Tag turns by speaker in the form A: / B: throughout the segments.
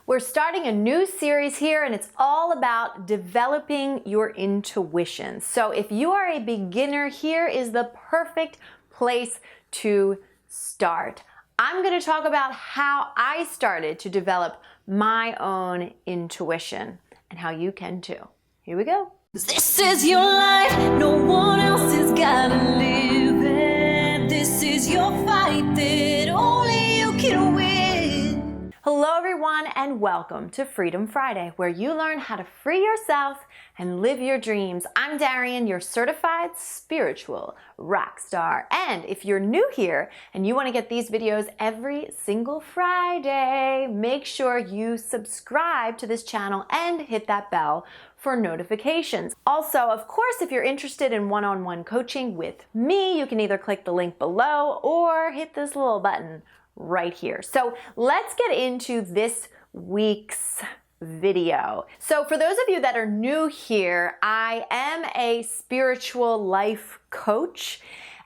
A: We're starting a new series here, and it's all about developing your intuition. So if you are a beginner, here is the perfect place to start. I'm going to talk about how I started to develop my own intuition and how you can too. Here we go.
B: This is your life, no one else has gotta live it. This is your fight that only you can win.
A: Hello everyone, and welcome to Freedom Friday, where you learn how to free yourself and live your dreams. I'm Darienne, your certified spiritual rock star. And if you're new here and you want to get these videos every single Friday, make sure you subscribe to this channel and hit that bell for notifications. Also, of course, if you're interested in one-on-one coaching with me, you can either click the link below or hit this little button right here. So let's get into this week's video. So for those of you that are new here, I am a spiritual life coach.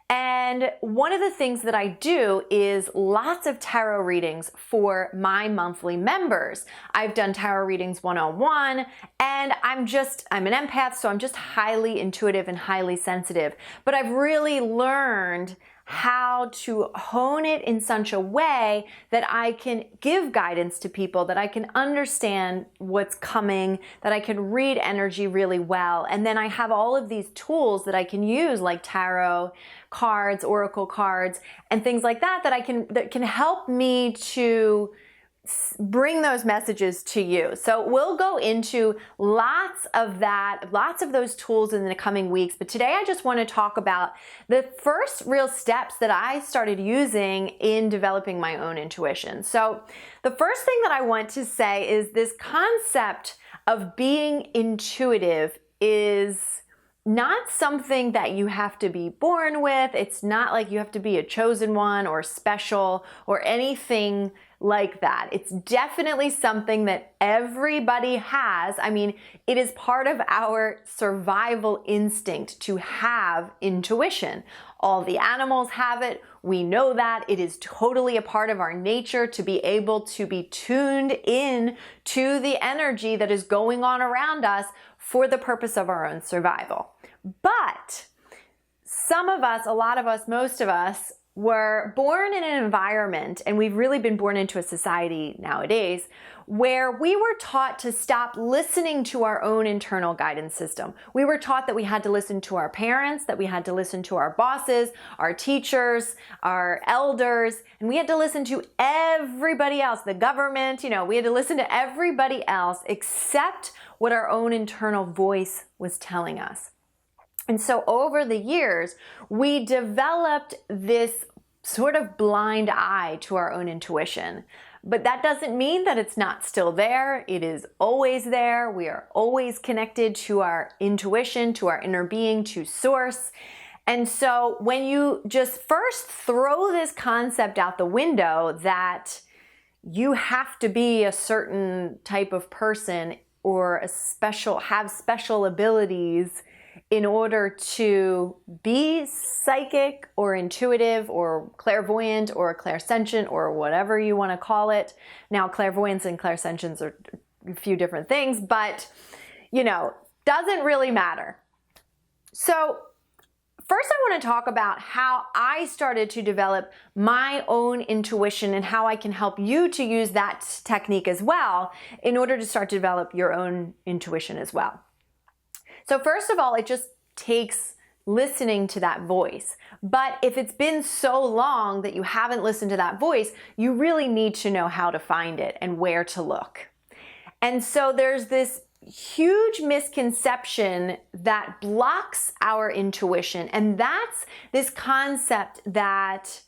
A: And one of the things that I do is lots of tarot readings for my monthly members. I've done tarot readings one-on-one, and I'm an empath, so I'm just highly intuitive and highly sensitive. But I've really learned how to hone it in such a way that I can give guidance to people, that I can understand what's coming, that I can read energy really well. And then I have all of these tools that I can use, like tarot cards, oracle cards, and things like that, that can help me to bring those messages to you. So we'll go into lots of those tools in the coming weeks. But today I just want to talk about the first real steps that I started using in developing my own intuition. So the first thing that I want to say is this concept of being intuitive is not something that you have to be born with. It's not like you have to be a chosen one or special or anything like that. It's definitely something that everybody has. I mean, it is part of our survival instinct to have intuition. All the animals have it. We know that. It is totally a part of our nature to be able to be tuned in to the energy that is going on around us for the purpose of our own survival. But some of us, a lot of us, most of us, were born in an environment, and we've really been born into a society nowadays, where we were taught to stop listening to our own internal guidance system. We were taught that we had to listen to our parents, that we had to listen to our bosses, our teachers, our elders, and we had to listen to everybody else, the government, we had to listen to everybody else except what our own internal voice was telling us. And so over the years, we developed this sort of blind eye to our own intuition. But that doesn't mean that it's not still there. It is always there. We are always connected to our intuition, to our inner being, to source. And so when you just first throw this concept out the window that you have to be a certain type of person or have special abilities in order to be psychic or intuitive or clairvoyant or clairsentient or whatever you want to call it. Now, clairvoyance and clairsentience are a few different things, but, doesn't really matter. So first I want to talk about how I started to develop my own intuition and how I can help you to use that technique as well in order to start to develop your own intuition as well. So first of all, it just takes listening to that voice. But if it's been so long that you haven't listened to that voice, you really need to know how to find it and where to look. And so there's this huge misconception that blocks our intuition, and that's this concept that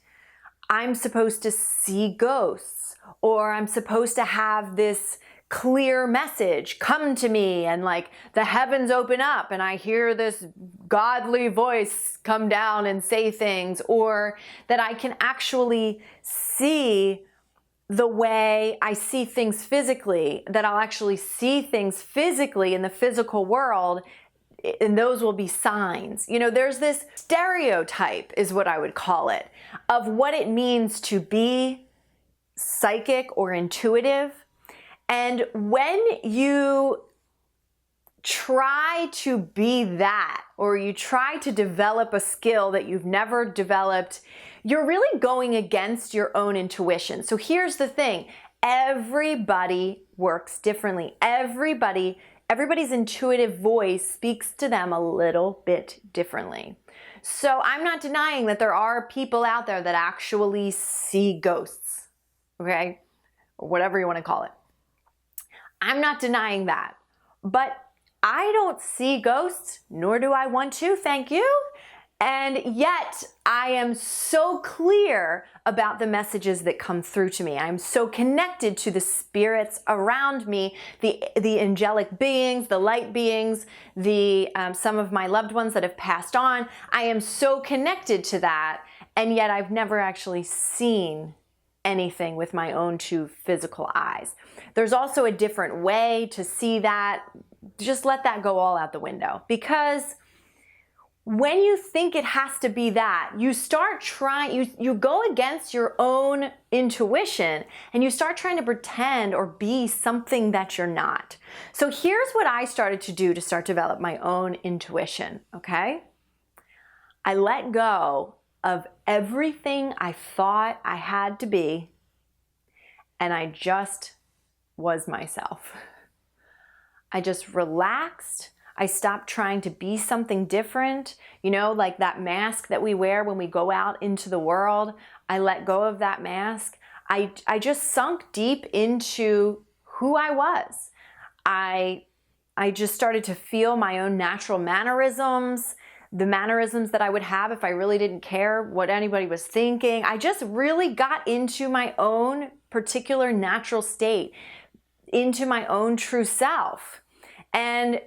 A: I'm supposed to see ghosts, or I'm supposed to have this clear message come to me, and like the heavens open up and I hear this godly voice come down and say things, or that I can actually see the way I see things physically, that I'll actually see things physically in the physical world, and those will be signs. There's this stereotype, is what I would call it, of what it means to be psychic or intuitive. And when you try to be that, or you try to develop a skill that you've never developed, you're really going against your own intuition. So here's the thing. Everybody works differently. Everybody's intuitive voice speaks to them a little bit differently. So I'm not denying that there are people out there that actually see ghosts, okay? Or whatever you want to call it. I'm not denying that. But I don't see ghosts, nor do I want to, thank you. And yet I am so clear about the messages that come through to me. I'm so connected to the spirits around me, the angelic beings, the light beings, some of my loved ones that have passed on. I am so connected to that, and yet I've never actually seen anything with my own two physical eyes. There's also a different way to see that. Just let that go all out the window, because when you think it has to be that, you start trying, you go against your own intuition and you start trying to pretend or be something that you're not. So here's what I started to do to start to develop my own intuition, okay? I let go of everything I thought I had to be, and I just was myself. I just relaxed. I stopped trying to be something different, like that mask that we wear when we go out into the world. I let go of that mask. I just sunk deep into who I was. I just started to feel my own natural mannerisms, the mannerisms that I would have if I really didn't care what anybody was thinking. I just really got into my own particular natural state, into my own true self. And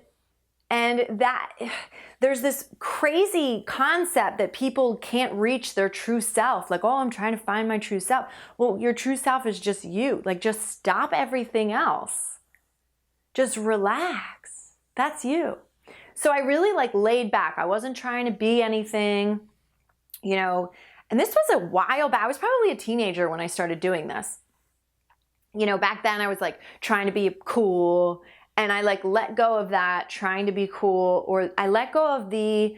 A: that there's this crazy concept that people can't reach their true self. Like, oh, I'm trying to find my true self. Well, your true self is just you. Like, just stop everything else. Just relax. That's you. So I really laid back. I wasn't trying to be anything, and this was a while back. I was probably a teenager when I started doing this. Back then I was trying to be cool, and I let go of that trying to be cool, or I let go of the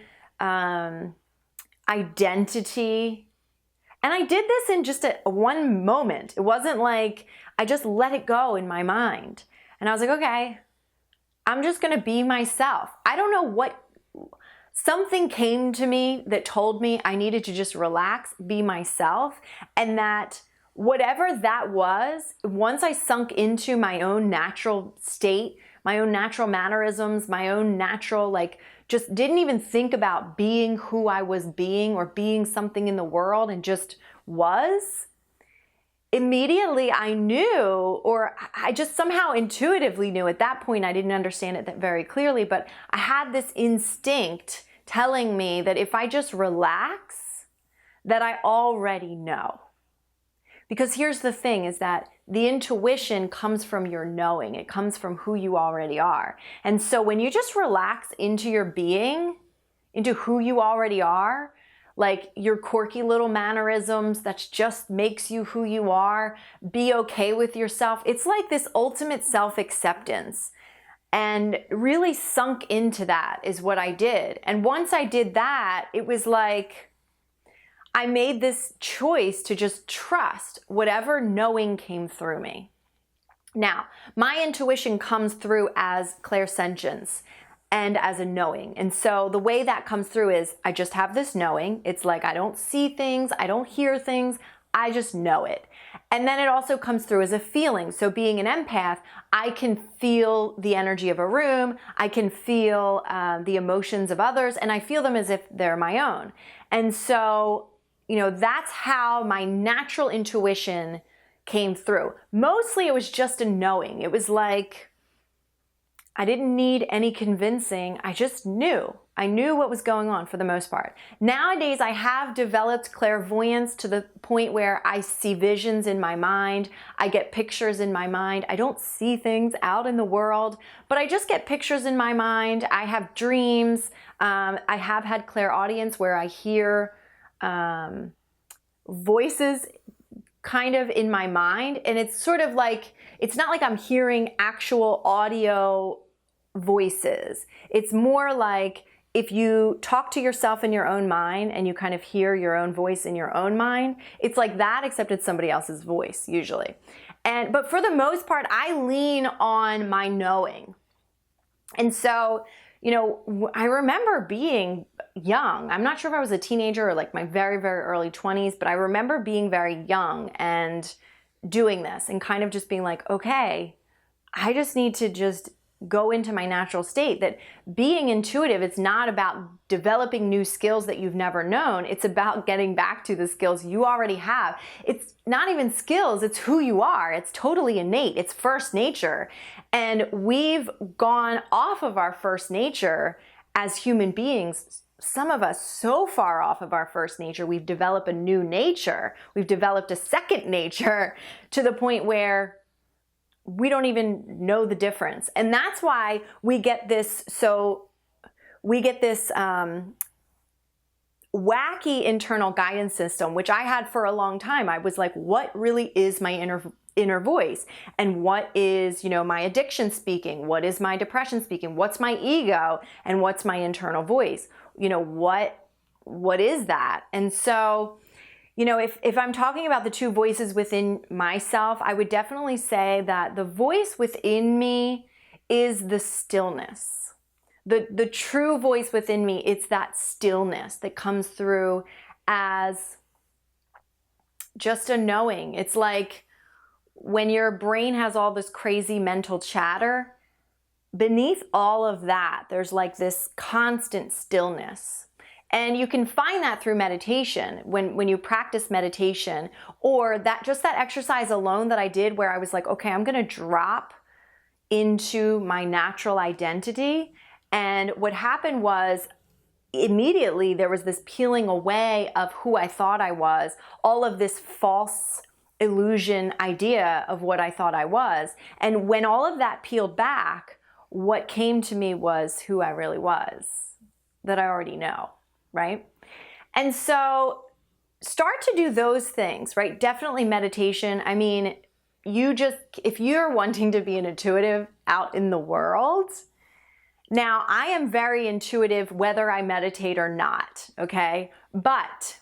A: identity. And I did this in just one moment. It wasn't like I just let it go in my mind. And I was like, okay, I'm just going to be myself. I don't know what, something came to me that told me I needed to just relax, be myself, and that whatever that was, once I sunk into my own natural state, my own natural mannerisms, my own natural, just didn't even think about being who I was being or being something in the world, and just was, immediately I knew, or I just somehow intuitively knew. At that point, I didn't understand it that very clearly, but I had this instinct telling me that if I just relax, that I already know. Because here's the thing, is that the intuition comes from your knowing. It comes from who you already are. And so when you just relax into your being, into who you already are, your quirky little mannerisms that just makes you who you are, be okay with yourself. It's like this ultimate self-acceptance. And really sunk into that is what I did. And once I did that, it was like I made this choice to just trust whatever knowing came through me. Now, my intuition comes through as clairsentience and as a knowing. And so the way that comes through is I just have this knowing. It's like I don't see things, I don't hear things, I just know it. And then it also comes through as a feeling. So being an empath, I can feel the energy of a room, I can feel the emotions of others, and I feel them as if they're my own. And so that's how my natural intuition came through. Mostly it was just a knowing. It was like I didn't need any convincing. I just knew. I knew what was going on for the most part. Nowadays, I have developed clairvoyance to the point where I see visions in my mind. I get pictures in my mind. I don't see things out in the world, but I just get pictures in my mind. I have dreams. I have had clairaudience where I hear voices kind of in my mind, and it's sort of like, it's not like I'm hearing actual audio voices. It's more like if you talk to yourself in your own mind and you kind of hear your own voice in your own mind, it's like that, except it's somebody else's voice usually. But for the most part, I lean on my knowing. And so, I remember being young. I'm not sure if I was a teenager or like my very, very early 20s, but I remember being very young and doing this and kind of just being like, okay, I just need to just go into my natural state. That being intuitive, it's not about developing new skills that you've never known. It's about getting back to the skills you already have. It's not even skills, it's who you are. It's totally innate. It's first nature. And we've gone off of our first nature as human beings. Some of us so far off of our first nature, we've developed a new nature. We've developed a second nature to the point where we don't even know the difference. And that's why we get this, wacky internal guidance system, which I had for a long time. I was like, what really is my inner voice? And what is, my addiction speaking? What is my depression speaking? What's my ego? And what's my internal voice? What is that? And so, if I'm talking about the two voices within myself, I would definitely say that the voice within me is the stillness. The true voice within me, it's that stillness that comes through as just a knowing. It's like when your brain has all this crazy mental chatter, beneath all of that, there's like this constant stillness. And you can find that through meditation, when you practice meditation, or that exercise alone that I did where I was like, okay, I'm gonna drop into my natural identity. And what happened was immediately there was this peeling away of who I thought I was, all of this false illusion idea of what I thought I was. And when all of that peeled back, what came to me was who I really was, that I already know. Right? And so start to do those things, right? Definitely meditation. I mean, if you're wanting to be an intuitive out in the world, now I am very intuitive whether I meditate or not, okay? But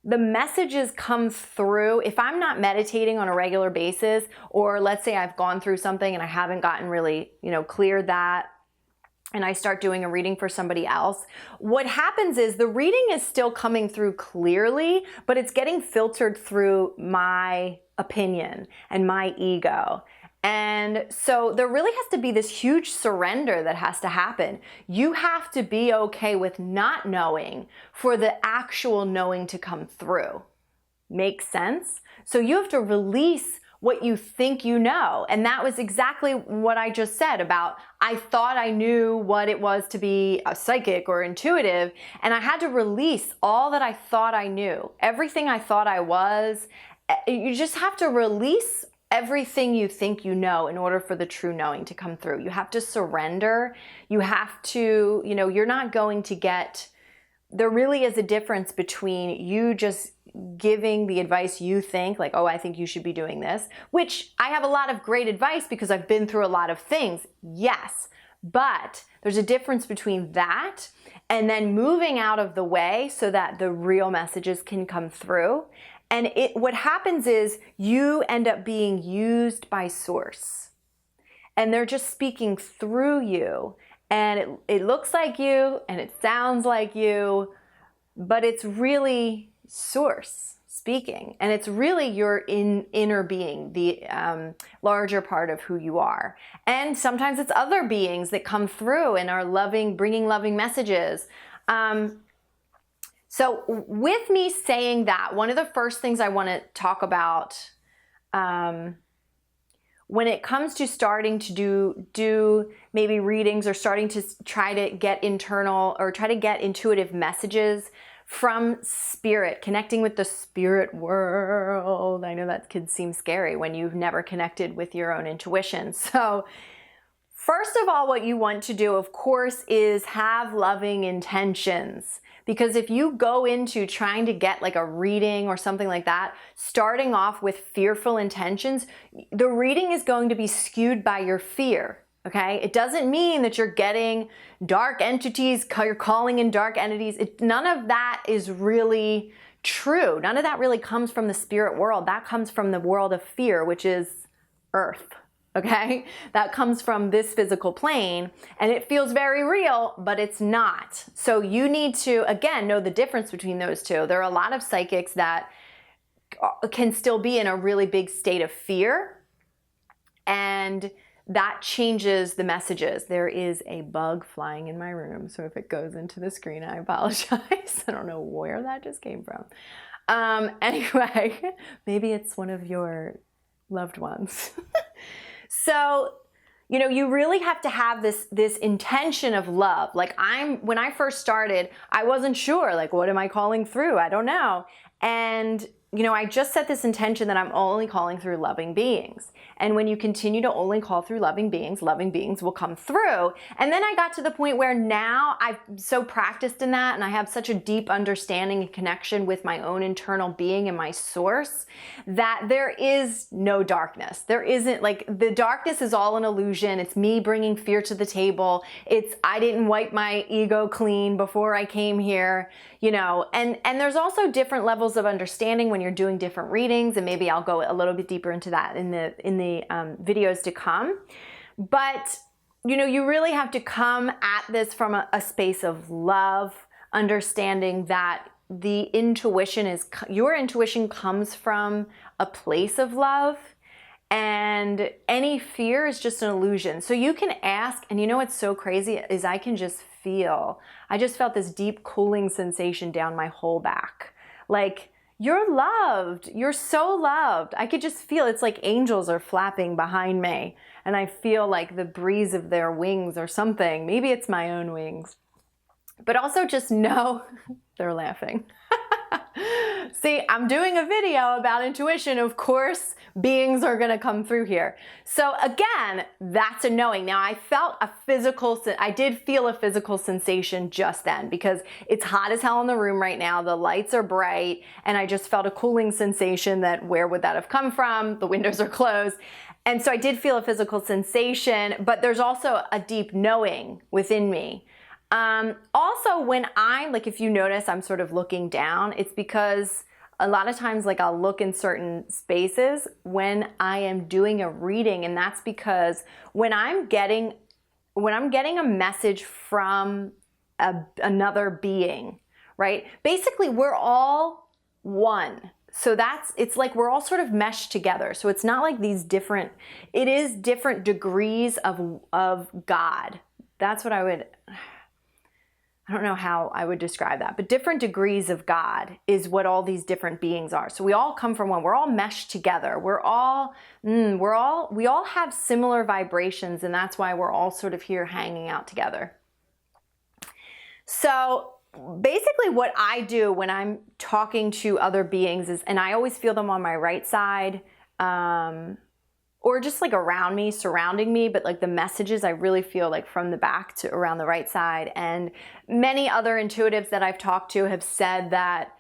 A: the messages come through, if I'm not meditating on a regular basis, or let's say I've gone through something and I haven't gotten really, cleared that, and I start doing a reading for somebody else, what happens is the reading is still coming through clearly, but it's getting filtered through my opinion and my ego. And so there really has to be this huge surrender that has to happen. You have to be okay with not knowing for the actual knowing to come through. Makes sense? So you have to release what you think you know. And that was exactly what I just said about, I thought I knew what it was to be a psychic or intuitive, and I had to release all that I thought I knew, everything I thought I was. You just have to release everything you think you know in order for the true knowing to come through. You have to surrender. You have to, you're not going to get, there really is a difference between you just giving the advice you think, like, oh, I think you should be doing this, which I have a lot of great advice because I've been through a lot of things. Yes, but there's a difference between that and then moving out of the way so that the real messages can come through. And what happens is you end up being used by source, and they're just speaking through you. And it looks like you and it sounds like you, but it's really source speaking, and it's really your inner being, the larger part of who you are. And sometimes it's other beings that come through and are loving, bringing loving messages. So with me saying that, one of the first things I want to talk about when it comes to starting to do maybe readings or starting to try to get internal or try to get intuitive messages from spirit, connecting with the spirit world. I know that could seem scary when you've never connected with your own intuition. So First of all, what you want to do, of course, is have loving intentions. Because if you go into trying to get like a reading or something like that, starting off with fearful intentions, the reading is going to be skewed by your fear. Okay? It doesn't mean that you're getting dark entities, you're calling in dark entities. None of that is really true. None of that really comes from the spirit world. That comes from the world of fear, which is Earth. Okay? That comes from this physical plane, and it feels very real, but it's not. So you need to, again, know the difference between those two. There are a lot of psychics that can still be in a really big state of fear, and that changes the messages. There is a bug flying in my room, so if it goes into the screen, I apologize. I don't know where that just came from. Anyway, maybe it's one of your loved ones. So, you know, you really have to have this intention of love. Like when I first started, I wasn't sure, like, what am I calling through? I don't know. And, you know, I just set this intention that I'm only calling through loving beings. And when you continue to only call through loving beings will come through. And then I got to the point where now I've so practiced in that, and I have such a deep understanding and connection with my own internal being and my source, that there is no darkness. There isn't, like, the darkness is all an illusion. It's me bringing fear to the table. It's, I didn't wipe my ego clean before I came here, you know, and there's also different levels of understanding when you're doing different readings, and maybe I'll go a little bit deeper into that in the videos to come. But, you know, you really have to come at this from a space of love, understanding that your intuition comes from a place of love, and any fear is just an illusion. So you can ask, and you know what's so crazy is I just felt this deep cooling sensation down my whole back. Like, you're loved. You're so loved. I could just feel, it's like angels are flapping behind me, and I feel like the breeze of their wings or something. Maybe it's my own wings. But also just know they're laughing. See, I'm doing a video about intuition. Of course, beings are going to come through here. So again, that's a knowing. Now, I did feel a physical sensation just then, because it's hot as hell in the room right now. The lights are bright, and I just felt a cooling sensation that, where would that have come from? The windows are closed. And so I did feel a physical sensation, but there's also a deep knowing within me. Also, when if you notice I'm sort of looking down, it's because a lot of times, like, I'll look in certain spaces when I am doing a reading, and that's because when I'm getting a message from another being, right? Basically, we're all one. So it's like we're all sort of meshed together. So it's not like it is different degrees of God. That's what I don't know how I would describe that, but different degrees of God is what all these different beings are. So we all come from one. We're all meshed together. We all have similar vibrations, and that's why we're all sort of here hanging out together. So basically what I do when I'm talking to other beings is, and I always feel them on my right side, or just like around me, surrounding me, but like the messages I really feel like from the back to around the right side. And many other intuitives that I've talked to have said that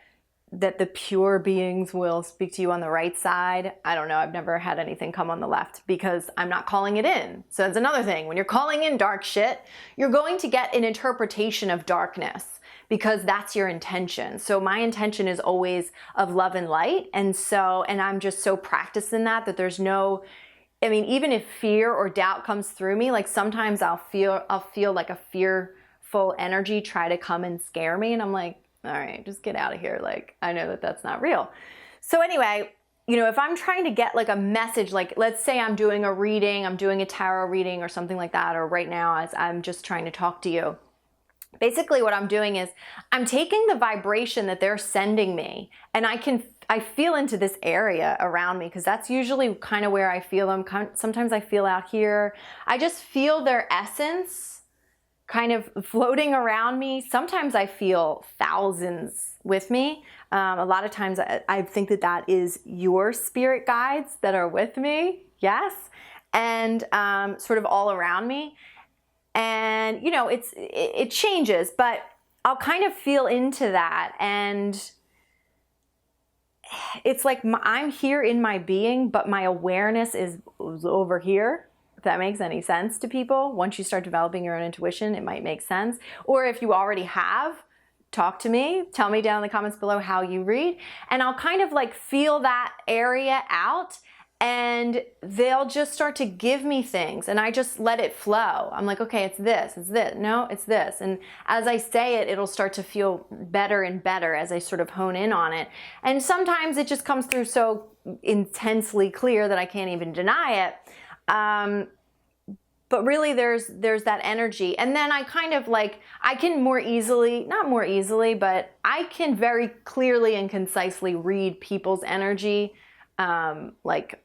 A: the pure beings will speak to you on the right side. I don't know, I've never had anything come on the left because I'm not calling it in. So that's another thing. When you're calling in dark shit, you're going to get an interpretation of darkness, because that's your intention. So my intention is always of love and light. And I'm just so practiced in that there's no, I mean, even if fear or doubt comes through me, like sometimes I'll feel like a fearful energy try to come and scare me. And I'm like, all right, just get out of here. Like, I know that that's not real. So anyway, you know, if I'm trying to get like a message, like let's say I'm doing a reading, I'm doing a tarot reading or something like that, or right now as I'm just trying to talk to you, basically what I'm doing is I'm taking the vibration that they're sending me, and I feel into this area around me, because that's usually kind of where I feel them. Sometimes I feel out here. I just feel their essence kind of floating around me. Sometimes I feel thousands with me. A lot of times I think that is your spirit guides that are with me. Yes. and sort of all around me. And, you know, it changes, but I'll kind of feel into that. And it's like I'm here in my being, but my awareness is over here. If that makes any sense to people. Once you start developing your own intuition, it might make sense. Or if you already have, talk to me. Tell me down in the comments below how you read. And I'll kind of like feel that area out, and they'll just start to give me things, and I just let it flow. I'm like, okay, it's this, no, it's this. And as I say it, it'll start to feel better and better as I sort of hone in on it. And sometimes it just comes through so intensely clear that I can't even deny it. But really there's that energy. And then I kind of like, I can more easily, not more easily, but I can very clearly and concisely read people's energy. Like,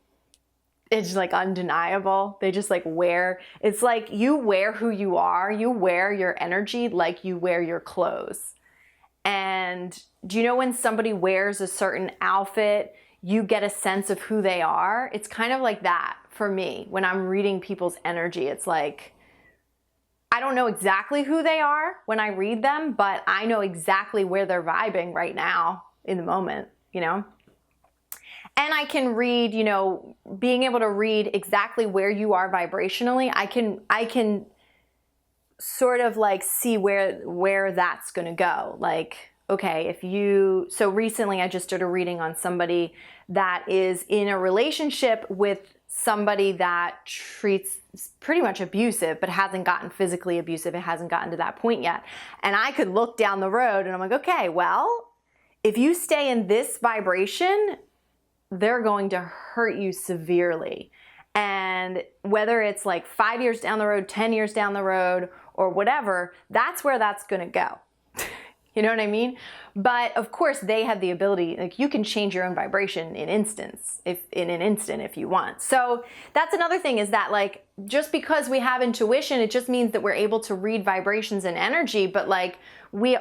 A: it's like undeniable. They just like wear, it's like you wear who you are. You wear your energy like you wear your clothes. And do you know when somebody wears a certain outfit, you get a sense of who they are? It's kind of like that for me when I'm reading people's energy. It's like, I don't know exactly who they are when I read them, but I know exactly where they're vibing right now in the moment, you know? And I can read, you know, being able to read exactly where you are vibrationally, I can sort of like see where that's going to go. Like, okay, so recently I just did a reading on somebody that is in a relationship with somebody that treats pretty much abusive, but hasn't gotten physically abusive. It hasn't gotten to that point yet. And I could look down the road and I'm like, okay, well, if you stay in this vibration, they're going to hurt you severely. And whether it's like 5 years down the road, 10 years down the road, or whatever, that's where that's going to go. You know what I mean? But of course they have the ability, like you can change your own vibration in an instant if you want. So that's another thing, is that like, just because we have intuition, it just means that we're able to read vibrations and energy, but like we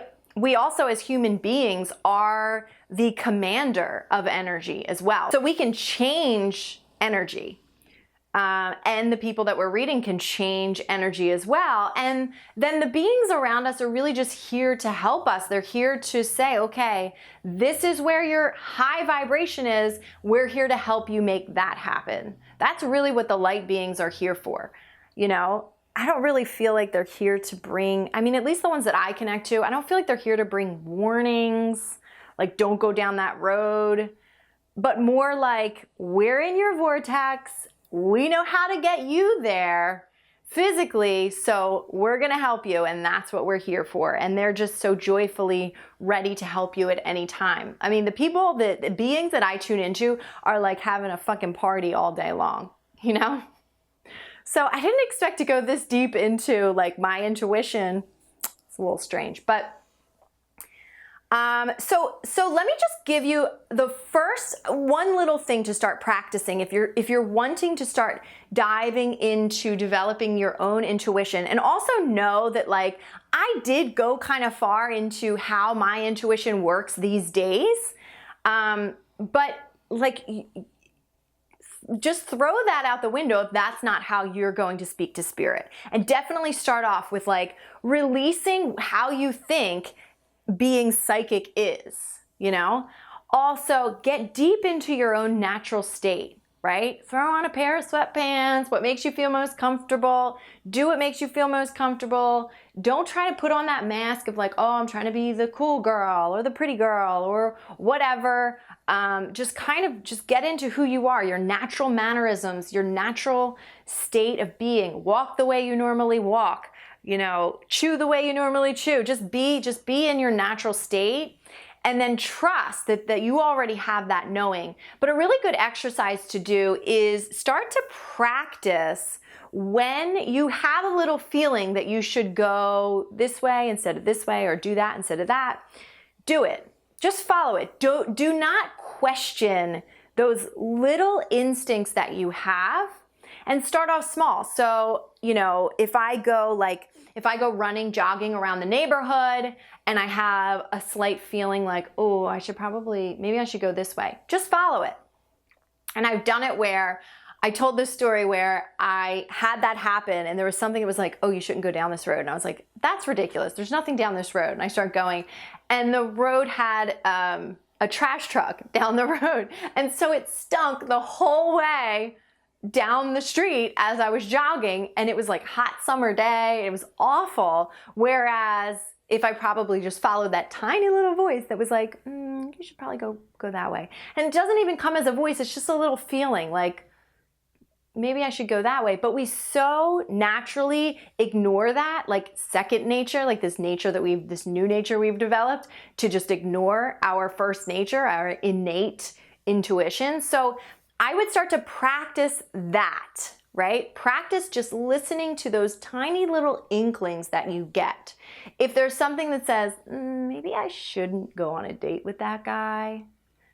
A: also as human beings are the commander of energy as well. So we can change energy. And the people that we're reading can change energy as well. And then the beings around us are really just here to help us. They're here to say, okay, this is where your high vibration is. We're here to help you make that happen. That's really what the light beings are here for. You know, I don't really feel like they're here to bring, I mean, at least the ones that I connect to, I don't feel like they're here to bring warnings, like don't go down that road, but more like, we're in your vortex. We know how to get you there physically, so we're gonna help you, and that's what we're here for. And they're just so joyfully ready to help you at any time. I mean, the beings that I tune into are like having a fucking party all day long, you know? So I didn't expect to go this deep into like my intuition. It's a little strange, but so let me just give you the first one little thing to start practicing if you're wanting to start diving into developing your own intuition. And also know that like I did go kind of far into how my intuition works these days, but like just throw that out the window if that's not how you're going to speak to spirit. And definitely start off with like releasing how you think being psychic is, you know? Also, get deep into your own natural state, right? Throw on a pair of sweatpants, what makes you feel most comfortable. Do what makes you feel most comfortable. Don't try to put on that mask of like, oh, I'm trying to be the cool girl or the pretty girl or whatever. Just get into who you are, your natural mannerisms, your natural state of being. Walk the way you normally walk. You know, chew the way you normally chew. Just be in your natural state, and then trust that you already have that knowing. But a really good exercise to do is start to practice when you have a little feeling that you should go this way instead of this way, or do that instead of that. Do it. Just follow it. Do not question those little instincts that you have. And start off small. So, you know, if I go running, jogging around the neighborhood and I have a slight feeling like, oh, maybe I should go this way. Just follow it. And I've done it where I told this story where I had that happen and there was something that was like, oh, you shouldn't go down this road. And I was like, that's ridiculous. There's nothing down this road. And I start going and the road had a trash truck down the road. And so it stunk the whole way down the street as I was jogging, and it was like hot summer day. It was awful. Whereas if I probably just followed that tiny little voice that was like, you should probably go that way. And it doesn't even come as a voice. It's just a little feeling like, maybe I should go that way. But we so naturally ignore that, like second nature, like this new nature we've developed, to just ignore our first nature, our innate intuition. So I would start to practice that, right? Practice just listening to those tiny little inklings that you get. If there's something that says, maybe I shouldn't go on a date with that guy,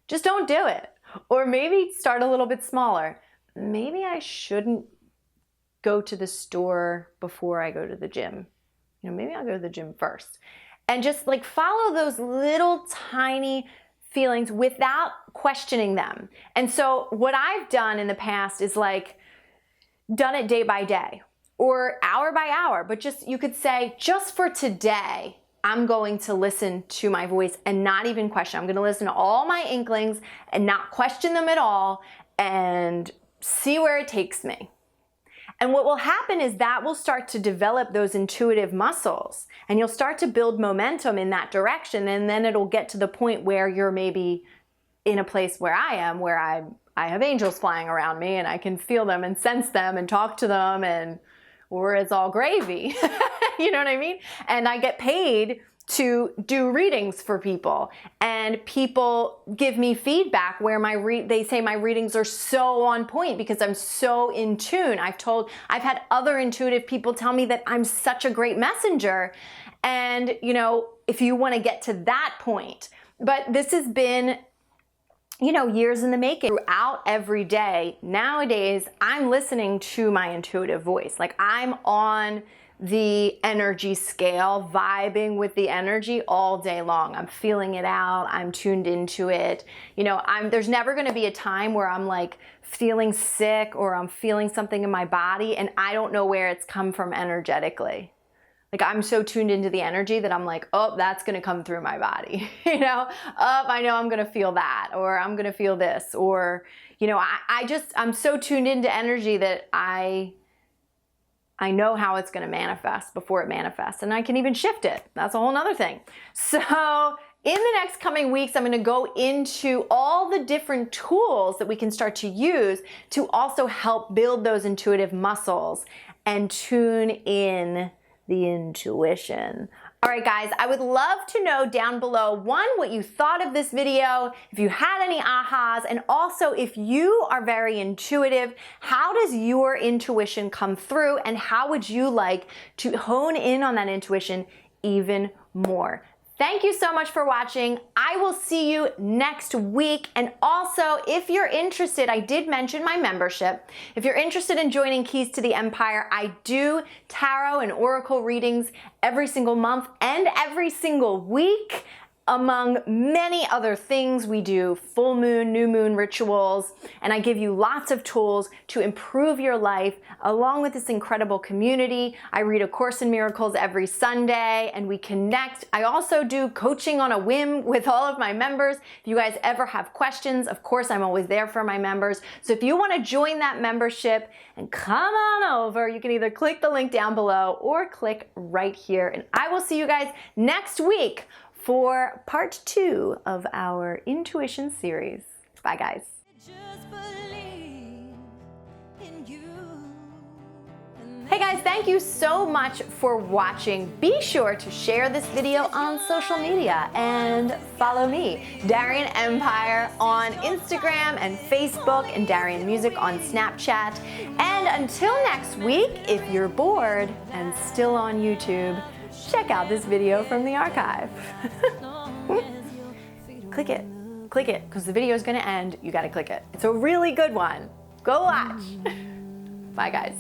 A: just don't do it. Or maybe start a little bit smaller. Maybe I shouldn't go to the store before I go to the gym. Maybe I'll go to the gym first. And just like follow those little tiny feelings without questioning them. And so what I've done in the past is like done it day by day or hour by hour, but just, you could say, just for today, I'm going to listen to my voice and not even question. I'm going to listen to all my inklings and not question them at all and see where it takes me. And what will happen is that will start to develop those intuitive muscles and you'll start to build momentum in that direction. And then it'll get to the point where you're maybe in a place where I am, where I have angels flying around me and I can feel them and sense them and talk to them, or it's all gravy. You know what I mean? And I get paid to do readings for people, and people give me feedback where they say my readings are so on point because I'm so in tune. I've had other intuitive people tell me that I'm such a great messenger. And if you want to get to that point, but this has been years in the making. Throughout every day nowadays, I'm listening to my intuitive voice. Like I'm on the energy scale, vibing with the energy all day long. I'm feeling it out. I'm tuned into it. There's never going to be a time where I'm like feeling sick or I'm feeling something in my body and I don't know where it's come from energetically. Like I'm so tuned into the energy that I'm like, oh, that's going to come through my body. I know I'm going to feel that, or I'm going to feel this, or, I'm so tuned into energy that I know how it's going to manifest before it manifests, and I can even shift it. That's a whole nother thing. So in the next coming weeks, I'm going to go into all the different tools that we can start to use to also help build those intuitive muscles and tune in the intuition. All right, guys, I would love to know down below, one, what you thought of this video, if you had any ahas, and also if you are very intuitive, how does your intuition come through, and how would you like to hone in on that intuition even more? Thank you so much for watching. I will see you next week. And also, if you're interested, I did mention my membership. If you're interested in joining Keys to the Empire, I do tarot and oracle readings every single month and every single week. Among many other things, we do full moon, new moon rituals, and I give you lots of tools to improve your life along with this incredible community. I read A Course in Miracles every Sunday and we connect. I also do coaching on a whim with all of my members. If you guys ever have questions, of course, I'm always there for my members. So if you want to join that membership and come on over, you can either click the link down below or click right here. And I will see you guys next week for part 2 of our intuition series. Bye, guys. Hey guys, thank you so much for watching. Be sure to share this video on social media and follow me, Darienne Empire, on Instagram and Facebook, and Darienne Music on Snapchat. And until next week, if you're bored and still on YouTube, check out this video from the archive. Click it, because the video is going to end. You got to click it. It's a really good one. Go watch. Bye, guys.